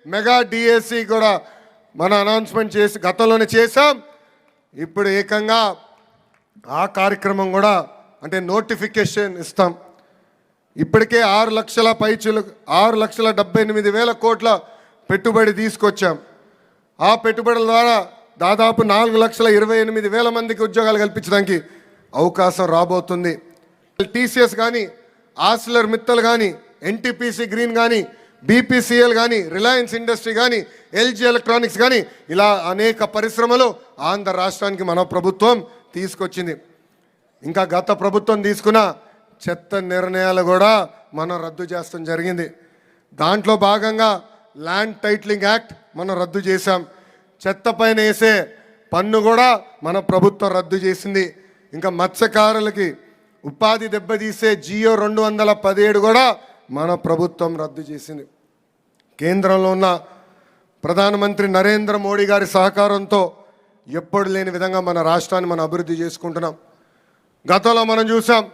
Mega DSC కూడా మన announcement చేసి గతంలోనే చేశాం. ఇప్పుడు ఏకంగా ఆ కార్యక్రమం కూడా అంటే నోటిఫికేషన్ ఇస్తాం. ఇప్పటికే 6,78,000 కోట్ల పెట్టుబడి తీసుకొచ్చాం. ఆ పెట్టుబడుల ద్వారా దాదాపు 4,28,000 మందికి ఉద్యోగాలు కల్పించడానికి అవకాశం రాబోతుంది. టీసీఎస్ కానీ, ఆర్సిలర్ మిత్తల్ కానీ, ఎన్టీపీసీ గ్రీన్ కానీ, బీపీసీఎల్ కానీ, రిలయన్స్ ఇండస్ట్రీ కానీ, ఎల్జీ ఎలక్ట్రానిక్స్ కానీ ఇలా అనేక పరిశ్రమలు ఆంధ్ర రాష్ట్రానికి మన ప్రభుత్వం తీసుకొచ్చింది. ఇంకా గత ప్రభుత్వం తీసుకున్న చెత్త నిర్ణయాలు కూడా మనం రద్దు చేస్తాం జరిగింది. దాంట్లో భాగంగా ల్యాండ్ టైటిలింగ్ యాక్ట్ మనం రద్దు చేశాం. చెత్త పైన వేసే పన్ను కూడా మన ప్రభుత్వం రద్దు చేసింది. ఇంకా మత్స్యకారులకి ఉపాధి దెబ్బతీసే జియో 217 కూడా మన ప్రభుత్వం రద్దు చేసింది. కేంద్రంలో ఉన్న ప్రధానమంత్రి నరేంద్ర మోడీ గారి సహకారంతో ఎప్పుడు లేని విధంగా మన రాష్ట్రాన్ని మనం అభివృద్ధి చేసుకుంటున్నాం. గతంలో మనం చూసాం